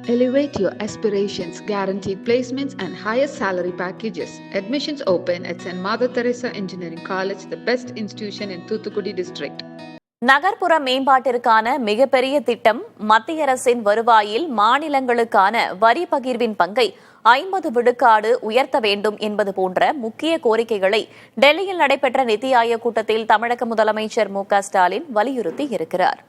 Elevate your aspirations, guaranteed placements and higher salary packages. Admissions open at St. Mother Teresa Engineering College, the best institution in Thoothukudi district. நகர்ப்புற மேம்பாட்டிற்கான மிகப்பெரிய திட்டம் மத்திய அரசின் வருவாயில் மாநிலங்களுக்கான வரி பகிர்வின் பங்கை 50 விழுக்காடு உயர்த்த வேண்டும் என்பது போன்ற முக்கிய கோரிக்கைகளை டெல்லியில் நடைபெற்ற நிதி ஆயோக் கூட்டத்தில் தமிழக முதலமைச்சர் மு.க. ஸ்டாலின் வலியுறுத்தியிருக்கிறார்.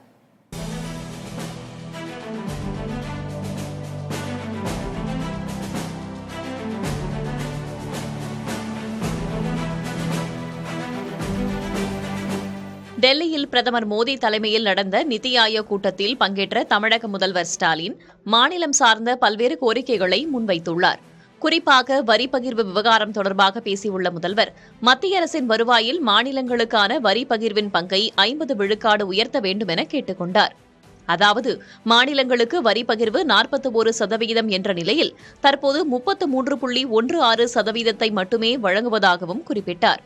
டெல்லியில் பிரதமர் மோடி தலைமையில் நடந்த நிதி ஆயோக் கூட்டத்தில் பங்கேற்ற தமிழக முதல்வர் ஸ்டாலின் மாநிலம் சார்ந்த பல்வேறு கோரிக்கைகளை முன்வைத்துள்ளார். குறிப்பாக வரி பகிர்வு விவகாரம் தொடர்பாக பேசியுள்ள முதல்வர், மத்திய அரசின் வருவாயில் மாநிலங்களுக்கான வரி பகிர்வின் பங்கை 50 விழுக்காடு உயர்த்த வேண்டும் என கேட்டுக் கொண்டார். அதாவது மாநிலங்களுக்கு வரி பகிர்வு 41% என்ற நிலையில் தற்போது 33.16% மட்டுமே வழங்குவதாகவும் குறிப்பிட்டார்.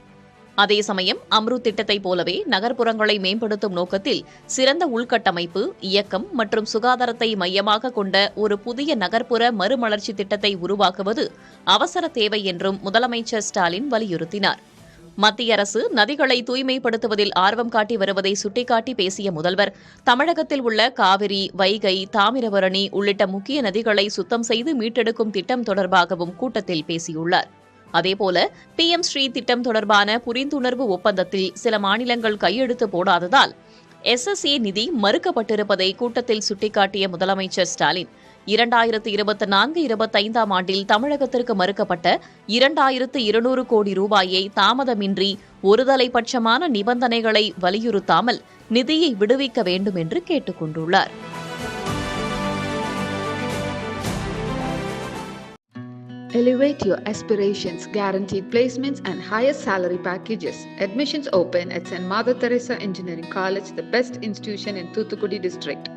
அதே சமயம் அம்ருத் திட்டத்தைப் போலவே நகர்ப்புறங்களை மேம்படுத்தும் நோக்கத்தில் சிறந்த உள்கட்டமைப்பு, இயக்கம் மற்றும் சுகாதாரத்தை மையமாக கொண்ட ஒரு புதிய நகர்ப்புற மறுமலர்ச்சி திட்டத்தை உருவாக்குவது அவசர தேவை என்றும் முதலமைச்சர் ஸ்டாலின் வலியுறுத்தினார். மத்திய அரசு நதிகளை தூய்மைப்படுத்துவதில் ஆர்வம் காட்டி வருவதை சுட்டிக்காட்டி பேசிய முதல்வர், தமிழகத்தில் உள்ள காவிரி, வைகை, தாமிரபரணி உள்ளிட்ட முக்கிய நதிகளை சுத்தம் செய்து மீட்டெடுக்கும் திட்டம் தொடர்பாகவும் கூட்டத்தில் பேசியுள்ளார். அதேபோல PM ஸ்ரீ திட்டம் தொடர்பான புரிந்துணர்வு ஒப்பந்தத்தில் சில மாநிலங்கள் கையெழுத்து போடாததால் SSA நிதி மறுக்கப்பட்டிருப்பதை கூட்டத்தில் சுட்டிக்காட்டிய முதலமைச்சர் ஸ்டாலின், 2024-25 ஆண்டில் தமிழகத்திற்கு மறுக்கப்பட்ட 2200 கோடி ரூபாயை தாமதமின்றி ஒருதலைபட்சமான நிபந்தனைகளை வலியுறுத்தாமல் நிதியை விடுவிக்க வேண்டும் என்று கேட்டுக் கொண்டுள்ளார். Elevate your aspirations, guaranteed placements and higher salary packages. Admissions open at St. Mother Teresa Engineering College, the best institution in Thoothukudi district.